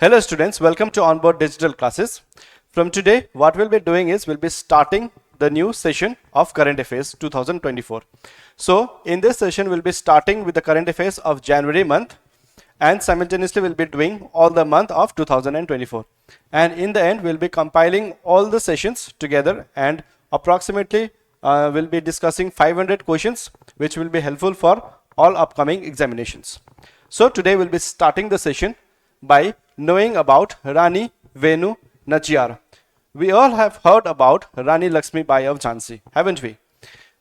Hello students, welcome to Onboard Digital Classes. From today, what we'll be doing is we'll be starting the new session of Current Affairs 2024. So in this session, we'll be starting with the Current Affairs of January month and simultaneously we'll be doing all the month of 2024. And in the end, we'll be compiling all the sessions together and approximately we'll be discussing 500 questions which will be helpful for all upcoming examinations. So today we'll be starting the session by knowing about Rani, Velu, Nachiyar. We all have heard about Rani Lakshmi Bai of Jhansi, haven't we?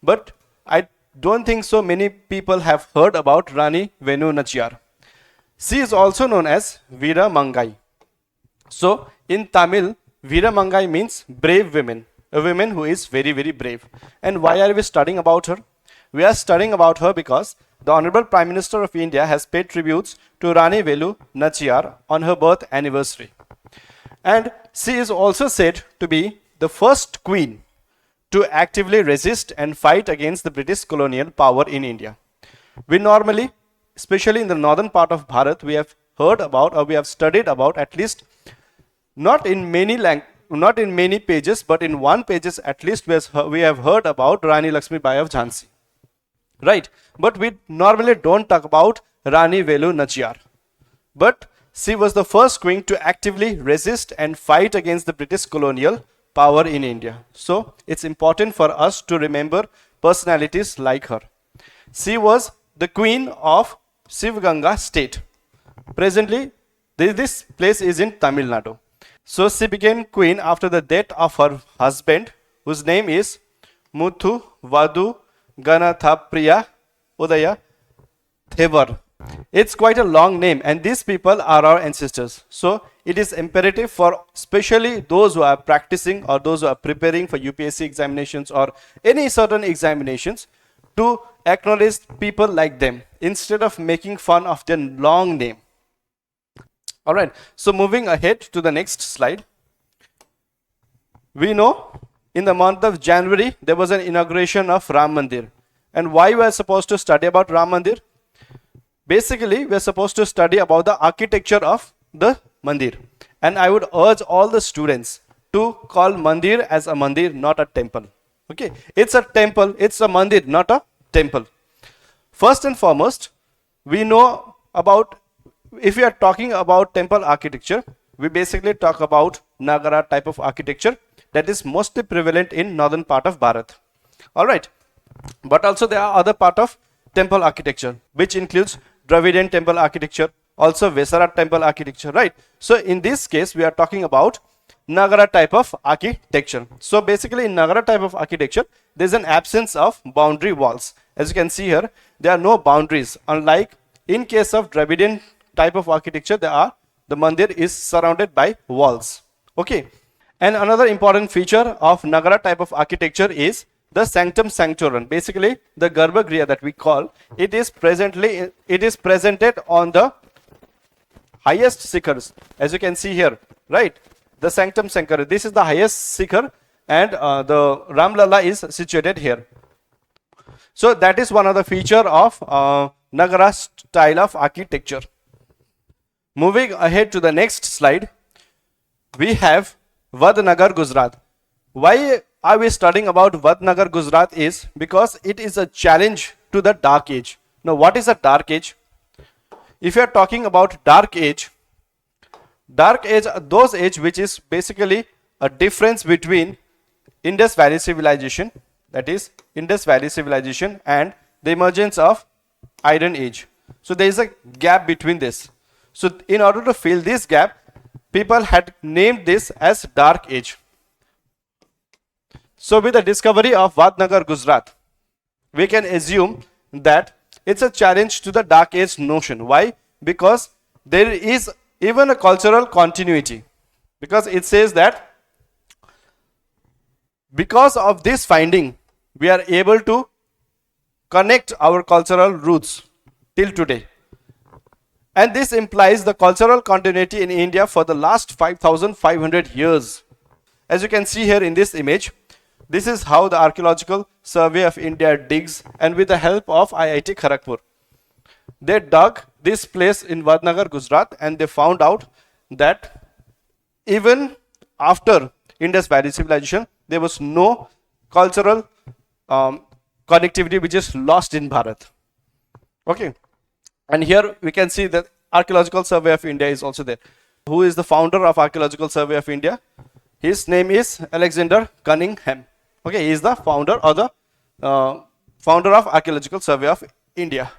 But I don't think so many people have heard about Rani Velu Nachiyar. She is also known as Veera Mangai. So in Tamil, Veera Mangai means brave women, a woman who is very, very brave. And why are we studying about her? We are studying about her because the Honorable Prime Minister of India has paid tributes to Rani Velu Nachiyar on her birth anniversary. And she is also said to be the first queen to actively resist and fight against the British colonial power in India. We normally, especially in the northern part of Bharat, we have heard about or we have studied about at least not in many pages, but in one pages at least we have heard about Rani Lakshmi Bai of Jhansi. Right, but we normally don't talk about Rani Velu Nachiyar. But she was the first queen to actively resist and fight against the British colonial power in India. So it's important for us to remember personalities like her. She was the queen of Sivganga state. Presently, this place is in Tamil Nadu. So she became queen after the death of her husband, whose name is Muthu Vadu Ganathapriya Udaya Thevar. It's quite a long name and these people are our ancestors. So it is imperative for especially those who are practicing or those who are preparing for UPSC examinations or any certain examinations to acknowledge people like them instead of making fun of their long name. Alright, so moving ahead to the next slide. We know in the month of January, there was an inauguration of Ram Mandir. And why we are supposed to study about Ram Mandir? Basically, we are supposed to study about the architecture of the Mandir. And I would urge all the students to call Mandir as a Mandir, not a temple. Okay, it's a temple, it's a Mandir, not a temple. First and foremost, we know about, if we are talking about temple architecture, we basically talk about Nagara type of architecture that is mostly prevalent in northern part of Bharat. Alright, but also there are other part of temple architecture which includes Dravidian temple architecture, also Vesara temple architecture, right? So in this case we are talking about Nagara type of architecture. So basically in Nagara type of architecture there is an absence of boundary walls. As you can see here, there are no boundaries, unlike in case of Dravidian type of architecture the mandir is surrounded by walls. Okay. And another important feature of Nagara type of architecture is the sanctum sanctorum. Basically, the Garbhagriha that we call, it is presented on the highest sikhars, as you can see here, right? The sanctum sanctorum. This is the highest sikhar, and the Ram Lalla is situated here. So that is one of the feature of Nagara style of architecture. Moving ahead to the next slide, we have Vadnagar, Gujarat. Why are we studying about Vadnagar, Gujarat is because it is a challenge to the dark age. Now what is a dark age? If you are talking about dark age, those age which is basically a difference between Indus Valley civilization, that is Indus Valley civilization, and the emergence of Iron Age. So there is a gap between this. So in order to fill this gap, people had named this as Dark Age. So with the discovery of Vadnagar, Gujarat, we can assume that it's a challenge to the Dark Age notion. Why? Because there is even a cultural continuity. Because it says that because of this finding, we are able to connect our cultural roots till today. And this implies the cultural continuity in India for the last 5,500 years. As you can see here in this image, this is how the Archaeological Survey of India digs, and with the help of IIT Kharagpur. They dug this place in Vadnagar, Gujarat, and they found out that even after Indus Valley civilization, there was no cultural connectivity which is lost in Bharat. Okay, and here we can see that Archaeological Survey of India is also there. Who is the founder of Archaeological Survey of India? His name is Alexander Cunningham. Okay, he is the founder or the founder of Archaeological Survey of India.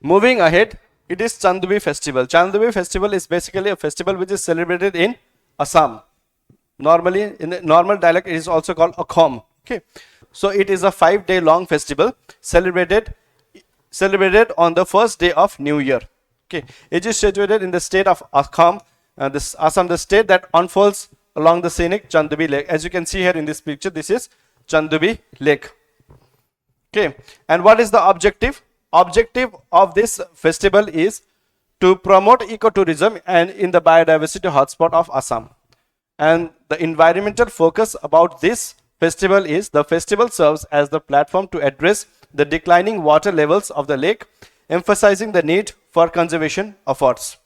Moving ahead, it is Chandubi festival. Chandubi festival is basically a festival which is celebrated in Assam. Normally, in the normal dialect, it is also called Akhom. Okay, so it is a 5-day long festival celebrated on the first day of New Year. Okay, it is situated in the state of Assam, Assam, the state that unfolds along the scenic Chandubi Lake. As you can see here in this picture, this is Chandubi Lake. Okay, and what is the objective? Objective of this festival is to promote ecotourism and in the biodiversity hotspot of Assam. And the environmental focus about this festival is the festival serves as the platform to address the declining water levels of the lake, emphasizing the need for conservation efforts.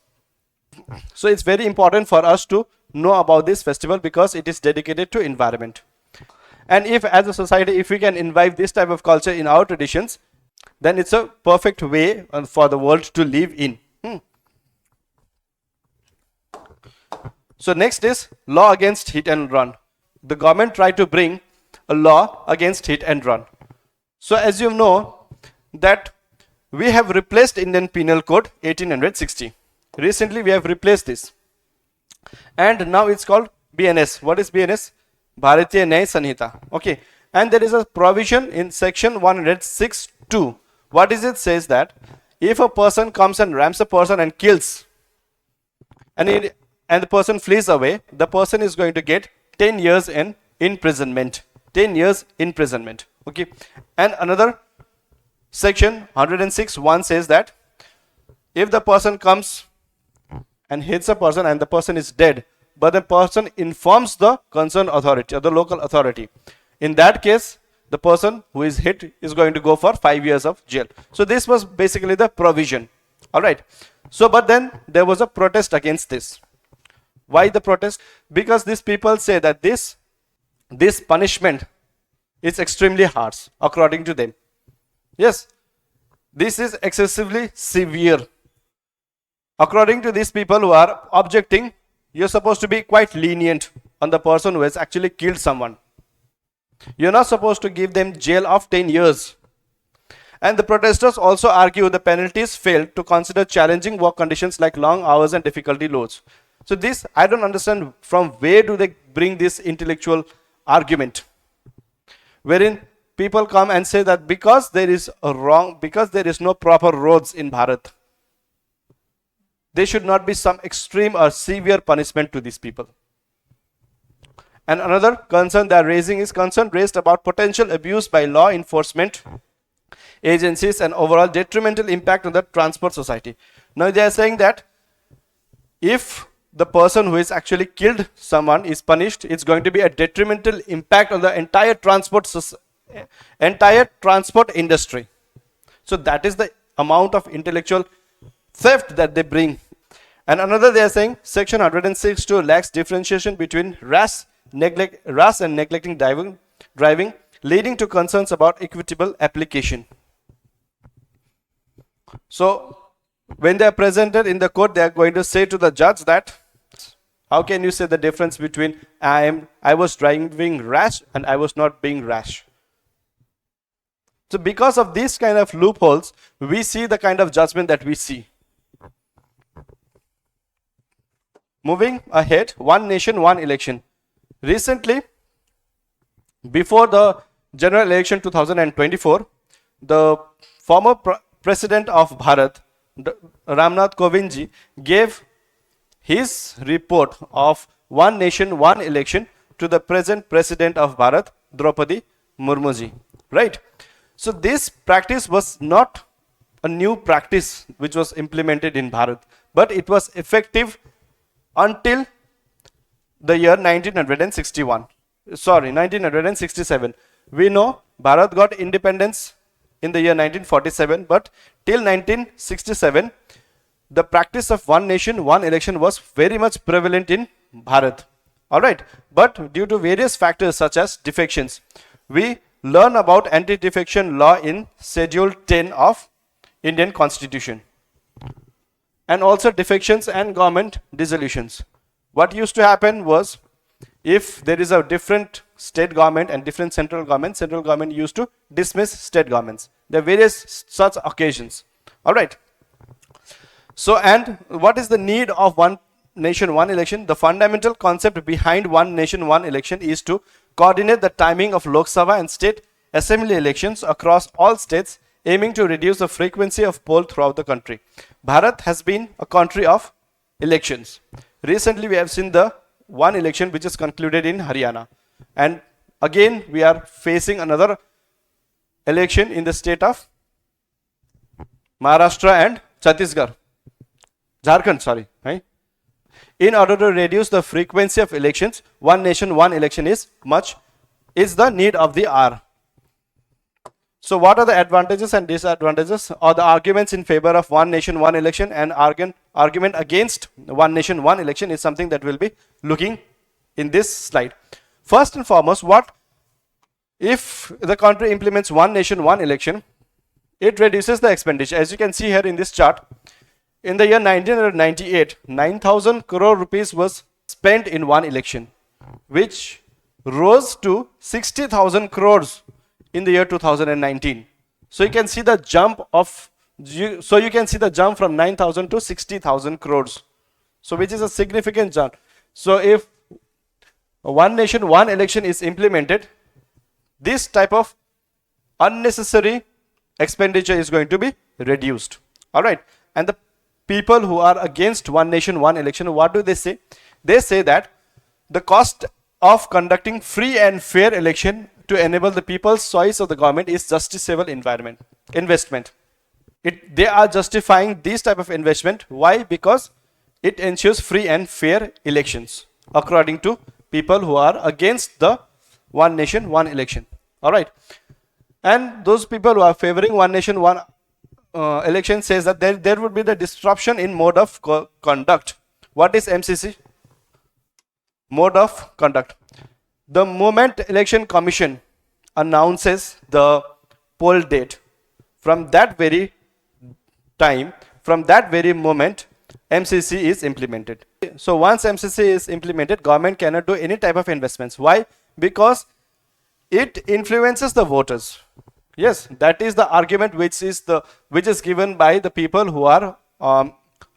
So it's very important for us to know about this festival because it is dedicated to environment. And if as a society, if we can imbibe this type of culture in our traditions, then it's a perfect way for the world to live in. So next is law against hit and run. The government tried to bring a law against hit and run. So as you know that we have replaced Indian Penal Code 1860. Recently we have replaced this. And now it's called BNS. What is BNS? Bharatiya Nyaya Sanhita. Okay. And there is a provision in section 106(2). What is it? Says that if a person comes and rams a person and kills, and the person flees away, the person is going to get 10 years in imprisonment. 10 years imprisonment. Okay. And another section 106(1) says that if the person comes and hits a person and the person is dead, but the person informs the concerned authority or the local authority, in that case the person who is hit is going to go for 5 years of jail. So this was basically the provision. All right. So but then there was a protest against this. Why the protest? Because these people say that this punishment is extremely harsh according to them. Yes, this is excessively severe. According to these people who are objecting, you're supposed to be quite lenient on the person who has actually killed someone. You're not supposed to give them jail of 10 years. And the protesters also argue the penalties failed to consider challenging work conditions like long hours and difficulty loads. So this, I don't understand from where do they bring this intellectual argument, wherein people come and say that because there is no proper roads in Bharat, there should not be some extreme or severe punishment to these people. And another concern they are raising is concern raised about potential abuse by law enforcement agencies and overall detrimental impact on the transport society. Now they are saying that if the person who has actually killed someone is punished, it's going to be a detrimental impact on the entire transport industry. So that is the amount of intellectual theft that they bring. And another, they are saying section 106(2) lacks differentiation between rash and neglecting driving, leading to concerns about equitable application. So when they are presented in the court, they are going to say to the judge that how can you say the difference between I was driving rash and I was not being rash? So because of these kind of loopholes, we see the kind of judgment that we see. Moving ahead, one nation, one election. Recently, before the general election 2024, the former president of Bharat, Ramnath Kovind, gave his report of one nation, one election to the present president of Bharat, Draupadi Murmu. Right? So this practice was not a new practice which was implemented in Bharat, but it was effective until the year 1967. We know Bharat got independence in the year 1947, but till 1967, the practice of one nation, one election was very much prevalent in Bharat. Alright, but due to various factors such as defections, we learn about anti-defection law in Schedule 10 of Indian Constitution, and also defections and government dissolutions. What used to happen was, if there is a different state government and different central government used to dismiss state governments. There are various such occasions. Alright. So, and what is the need of one nation, one election? The fundamental concept behind one nation, one election is to coordinate the timing of Lok Sabha and state assembly elections across all states, aiming to reduce the frequency of poll throughout the country. Bharat has been a country of elections. Recently, we have seen the one election which is concluded in Haryana. And again, we are facing another election in the state of Maharashtra and Chhattisgarh. Jharkhand, sorry. Right? In order to reduce the frequency of elections, one nation, one election is the need of the hour. So what are the advantages and disadvantages, or the arguments in favor of one nation, one election, and argument against one nation, one election is something that we'll be looking in this slide. First and foremost, what if the country implements one nation, one election? It reduces the expenditure. As you can see here in this chart, in the year 1998, 9,000 crore rupees was spent in one election, which rose to 60,000 crores in the year 2019. So you can see the jump from 9,000 to 60,000 crores. So which is a significant jump. So if one nation, one election is implemented, this type of unnecessary expenditure is going to be reduced. Alright. And the people who are against one nation, one election, what do they say? They say that the cost of conducting free and fair election to enable the people's choice of the government is justifiable investment. They are justifying this type of investment. Why? Because it ensures free and fair elections, according to people who are against the one nation, one election. Alright. And those people who are favoring one nation, one election says that there would be the disruption in mode of conduct. What is MCC? Mode of conduct. The moment Election Commission announces the poll date, from that very time, from that very moment, MCC is implemented. So once MCC is implemented, government cannot do any type of investments. Why? Because it influences the voters. Yes, that is the argument which is given by the people who are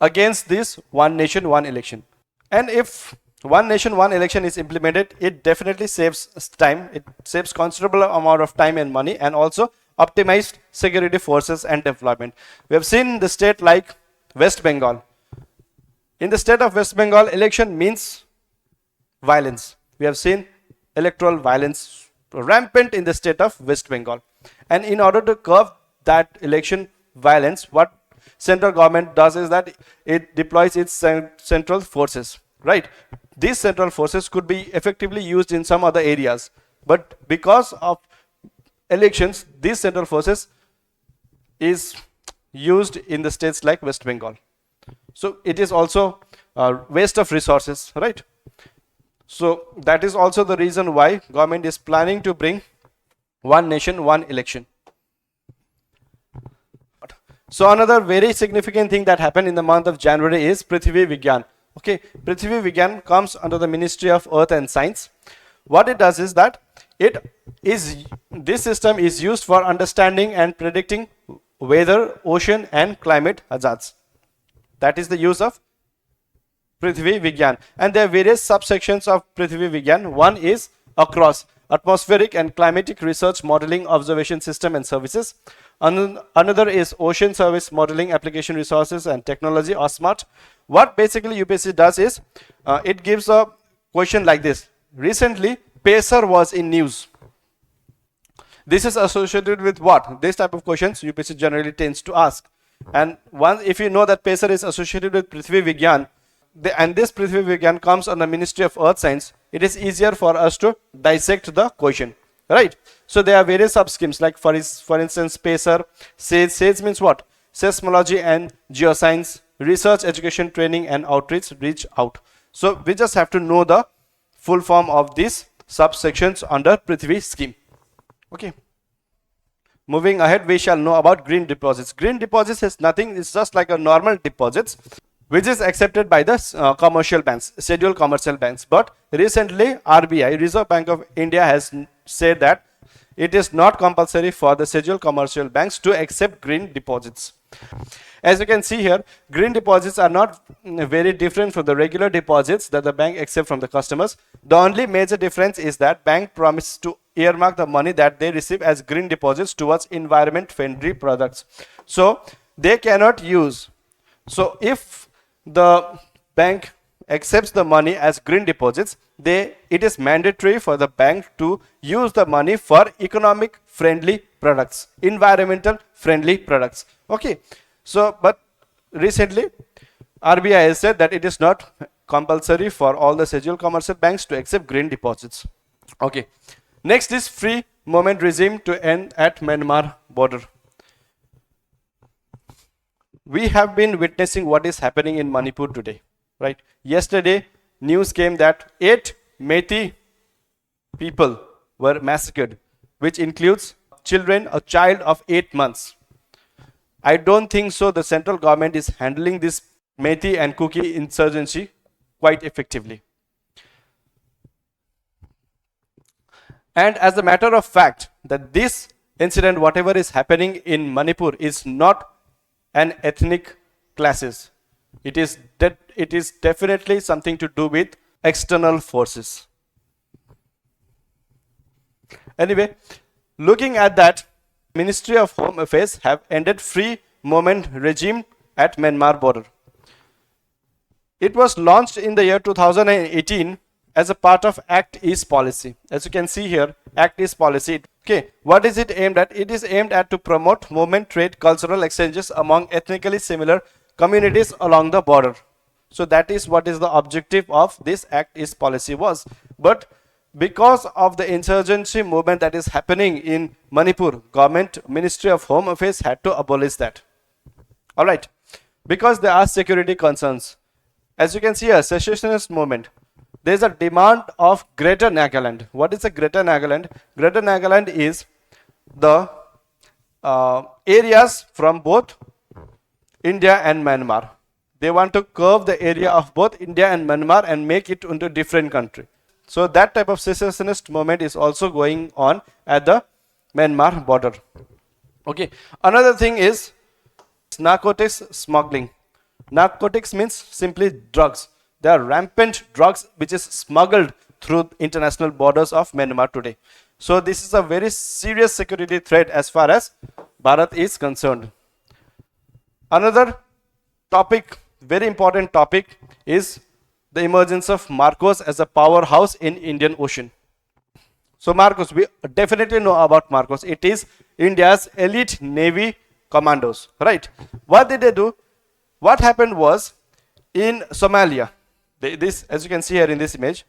against this one nation, one election. And if one nation, one election is implemented, it definitely saves time. It saves considerable amount of time and money, and also optimized security forces and deployment. We have seen the state like West Bengal. In the state of West Bengal, election means violence. We have seen electoral violence rampant in the state of West Bengal. And in order to curb that election violence, what central government does is that it deploys its central forces, right? These central forces could be effectively used in some other areas, but because of elections, these central forces is used in the states like West Bengal. So it is also a waste of resources, right? So that is also the reason why government is planning to bring one nation, one election. So another very significant thing that happened in the month of January is Prithvi Vijnan. Okay, Prithvi Vijnan comes under the Ministry of Earth and Science. What it does is that this system is used for understanding and predicting weather, ocean and climate hazards. That is the use of Prithvi Vijnan. And there are various subsections of Prithvi Vijnan. One is across atmospheric and climatic research modeling observation system and services. Another is ocean service modeling application resources and technology, or SMART. What basically UPSC does is it gives a question like this. Recently, PACER was in news. This is associated with what? This type of questions UPSC generally tends to ask. And if you know that PACER is associated with Prithvi Vijnan, and this Prithvi Vijnan comes on the Ministry of Earth Science, it is easier for us to dissect the question, right? So there are various sub-schemes, like for instance PACER, SAGE. SAGE means what? Seismology and Geoscience. research, education, training and outreach, reach out. So we just have to know the full form of these subsections under Prithvi scheme. Okay. Moving ahead, we shall know about green deposits. Green deposits is nothing, it's just like a normal deposits which is accepted by the commercial banks, scheduled commercial banks. But recently RBI, Reserve Bank of India, has said that it is not compulsory for the scheduled commercial banks to accept green deposits. As you can see here, green deposits are not very different from the regular deposits that the bank accept from the customers. The only major difference is that bank promises to earmark the money that they receive as green deposits towards environment friendly products. So they cannot use. So if the bank accepts the money as green deposits, it is mandatory for the bank to use the money for economic friendly products, environmental friendly products. Okay. So, but recently RBI has said that it is not compulsory for all the scheduled commercial banks to accept green deposits. Okay. Next is free movement regime to end at Myanmar border. We have been witnessing what is happening in Manipur today, right? Yesterday, news came that 8 Meitei people were massacred, which includes children, a child of 8 months. I don't think so the central government is handling this Meitei and Kuki insurgency quite effectively. And as a matter of fact, that this incident, whatever is happening in Manipur, is not an ethnic clashes. It is definitely something to do with external forces. Anyway, looking at that, Ministry of Home Affairs have ended free movement regime at Myanmar border. It was launched in the year 2018 as a part of Act East policy. As you can see here, Act East policy. Okay, what is it aimed at? It is aimed at to promote movement, trade, cultural exchanges among ethnically similar communities along the border. So that is what is the objective of this Act East policy was. But because of the insurgency movement that is happening in Manipur, government, Ministry of Home Affairs had to abolish that. All right, because there are security concerns. As you can see, a secessionist movement. There is a demand of Greater Nagaland. What is a Greater Nagaland? Greater Nagaland is the areas from both India and Myanmar. They want to curve the area of both India and Myanmar and make it into a different country. So that type of secessionist movement is also going on at the Myanmar border. Okay. Another thing is narcotics smuggling. Narcotics means simply drugs. There are rampant drugs which is smuggled through international borders of Myanmar today. So this is a very serious security threat as far as Bharat is concerned. Another topic, very important topic, is the emergence of Marcos as a powerhouse in Indian Ocean. So Marcos, we definitely know about Marcos. It is India's elite Navy commandos, right? What did they do? What happened was in Somalia, this, as you can see here in this image,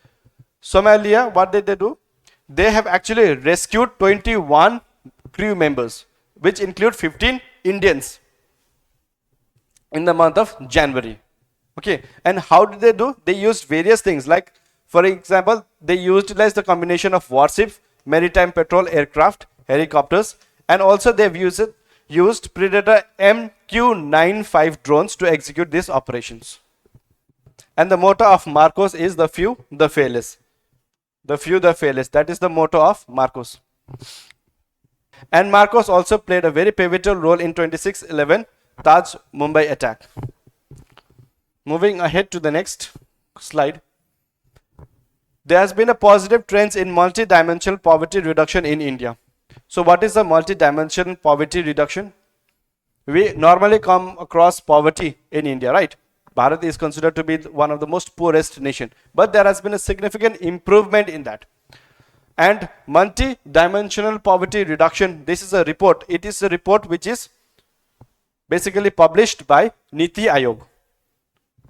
Somalia, what did they do? They have actually rescued 21 crew members, which include 15 Indians in the month of January. Okay, and how did they do? They used various things, like for example, they utilized the combination of warships, maritime patrol aircraft, helicopters, and also they've used Predator MQ-95 drones to execute these operations. And the motto of Marcos is the few, the fearless. The few, the fearless. That is the motto of Marcos. And Marcos also played a very pivotal role in 26/11 Taj Mumbai attack. Moving ahead to the next slide. There has been a positive trend in multi-dimensional poverty reduction in India. So what is the multi-dimensional poverty reduction? We normally come across poverty in India, right? Bharat is considered to be one of the most poorest nation, but there has been a significant improvement in that. And multi-dimensional poverty reduction, this is a report. It is a report which is basically published by Niti Aayog.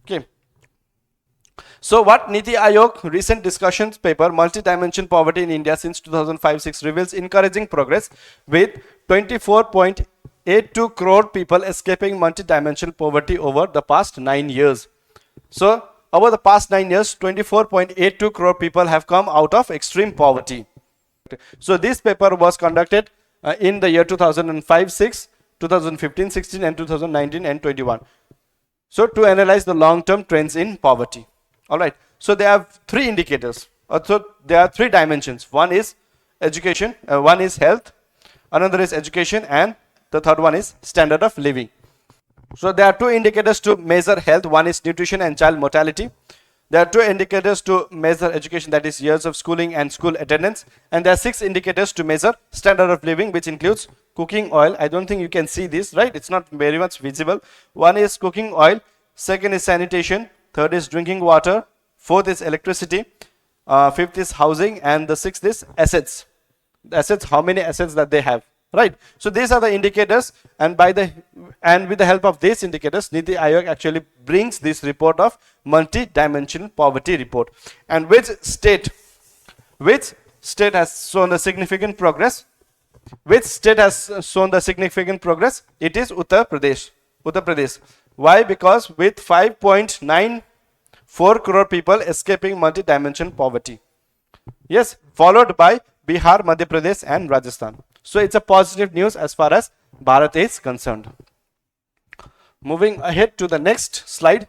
Okay. So what Niti Aayog recent discussions paper, multi-dimensional poverty in India since 2005-06 reveals encouraging progress with 24.82 crore people escaping multidimensional poverty over the past 9 years. So over the past 9 years, 24.82 crore people have come out of extreme poverty. So this paper was conducted in the year 2005-6, 2015-16 and 2019 and 21. So to analyze the long-term trends in poverty. Alright, so there are three indicators. So there are three dimensions. One is education, one is health, another is education, and the third one is standard of living. So there are two indicators to measure health. One is nutrition and child mortality. There are two indicators to measure education, that is years of schooling and school attendance. And there are 6 indicators to measure standard of living, which includes cooking oil. I don't think you can see this, right? It's not very much visible. One is cooking oil, second is sanitation, third is drinking water, fourth is electricity, fifth is housing, and the sixth is assets. Assets, how many assets that they have. Right, so these are the indicators, and with the help of these indicators, Niti Aayog actually brings this report of multi-dimensional poverty report. And which state has shown the significant progress? Which state has shown the significant progress? It is Uttar Pradesh. Uttar Pradesh. Why? Because with 5.94 crore people escaping multi-dimensional poverty. Yes, followed by Bihar, Madhya Pradesh, and Rajasthan. So it's a positive news as far as Bharat is concerned. Moving ahead to the next slide.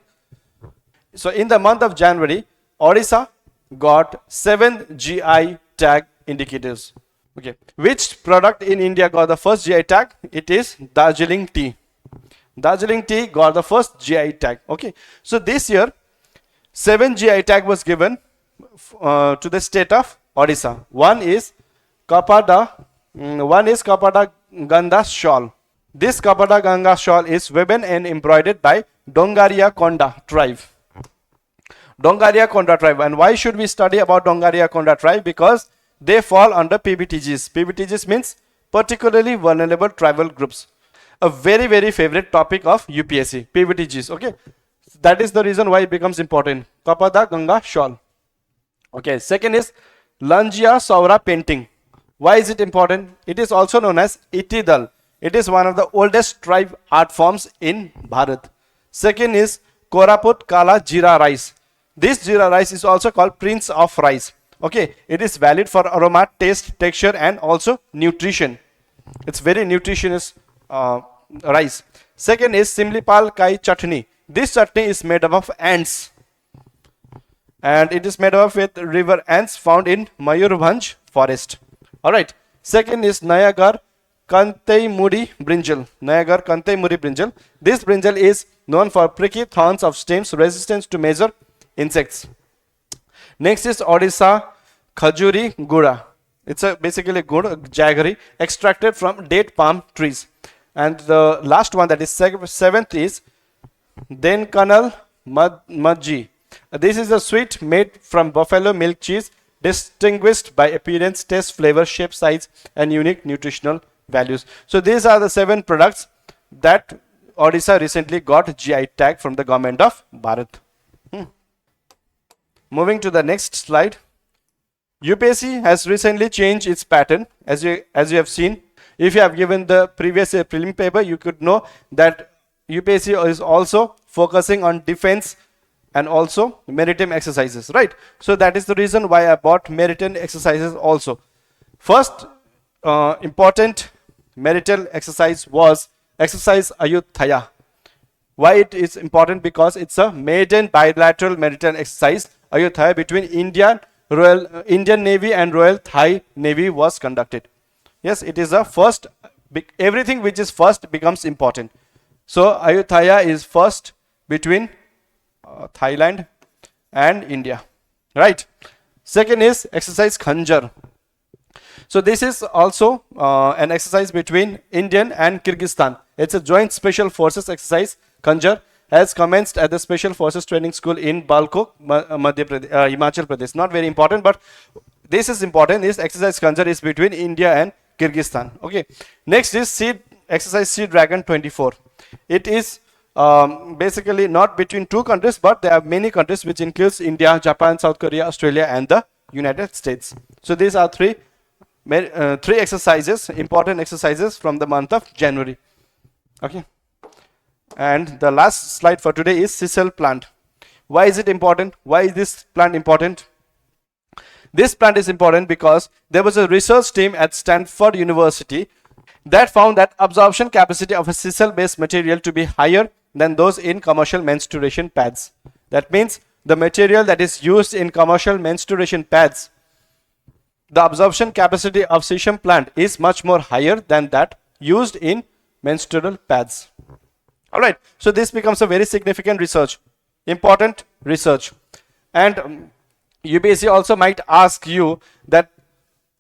So in the month of January, Odisha got 7 GI tag indicators. Okay, which product in India got the first GI tag? It is Darjeeling tea. Darjeeling tea got the first GI tag. Okay, so this year 7 GI tag was given to the state of Odisha. One is Kapada Ganga shawl. This Kapada Ganga shawl is woven and embroidered by Dongaria Konda tribe. Dongaria Konda tribe. And why should we study about Dongaria Konda tribe? Because they fall under PBTGs. PBTGs means particularly vulnerable tribal groups. A very, very favorite topic of UPSC. PBTGs. Okay. That is the reason why it becomes important. Kapada Ganga shawl. Okay. Second is Lanjia Saura painting. Why is it important? It is also known as Itidal. It is one of the oldest tribe art forms in Bharat. Second is Koraput Kala Jeera rice. This jeera rice is also called Prince of Rice. Okay, it is valid for aroma, taste, texture, and also nutrition. It's very nutritious rice. Second is Simlipal Kai chutney. This chutney is made up of ants. And it is made up with river ants found in Mayurbhanj forest. Alright, second is Nayagar Kanteimuri brinjal. Nayagar Kanteimuri brinjal. This brinjal is known for pricky thorns of stems, resistance to major insects. Next is Odisha Khajuri Gura. It's basically gur, jaggery, extracted from date palm trees. And the last one, that is seventh, is Denkanal Madji. This is a sweet made from buffalo milk cheese, distinguished by appearance, taste, flavor, shape, size, and unique nutritional values. So these are the 7 products that Odisha recently got GI tag from the government of Bharat. Moving to the next slide. UPSC has recently changed its pattern. As you have seen, if you have given the previous prelim paper, you could know that UPSC is also focusing on defense and also maritime exercises, right? So that is the reason why I bought maritime exercises also. First important maritime exercise was exercise Ayutthaya. Why it is important? Because it's a maiden bilateral maritime exercise, Ayutthaya, between Indian Navy and Royal Thai Navy was conducted. Yes, it is the first. Everything which is first becomes important. So Ayutthaya is first between Thailand and India, right? Second is exercise Khanjar. So this is also an exercise between Indian and Kyrgyzstan. It's a joint special forces exercise. Khanjar has commenced at the Special Forces Training School in Balko, Himachal Pradesh. Not very important, but this is important. This exercise Khanjar is between India and Kyrgyzstan. Okay. Next is exercise Sea Dragon 24. It is basically not between 2 countries, but there are many countries, which includes India, Japan, South Korea, Australia, and the United States. So these are three exercises, important exercises from the month of January. Okay. And the last slide for today is Sisal plant. Why is it important? Why is this plant important? This plant is important because there was a research team at Stanford University that found that absorption capacity of a sisal based material to be higher than those in commercial menstruation pads. That means the material that is used in commercial menstruation pads, the absorption capacity of sisal plant is much more higher than that used in menstrual pads. Alright, so this becomes a very significant research, important research. And UPSC also might ask you that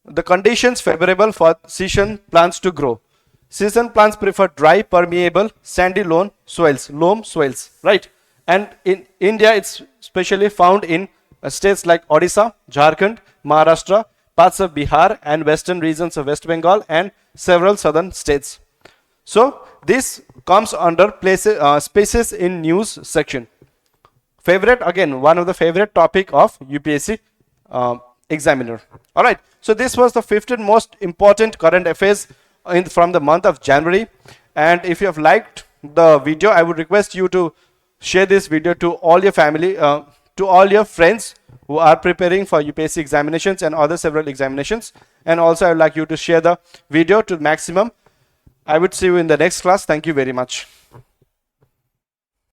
the conditions favorable for sisal plants to grow. Sisal plants prefer dry, permeable, sandy loam soils, right? And in India, it's specially found in states like Odisha, Jharkhand, Maharashtra, parts of Bihar, and western regions of West Bengal, and several southern states. So this comes under spaces in news section. Favorite, again, one of the favorite topic of UPSC examiner. All right, so this was the 15 most important current affairs from the month of January. And if you have liked the video, I would request you to share this video to all your family, to all your friends who are preparing for UPSC examinations and other several examinations. And also I would like you to share the video to maximum. I would see you in the next class. Thank you very much.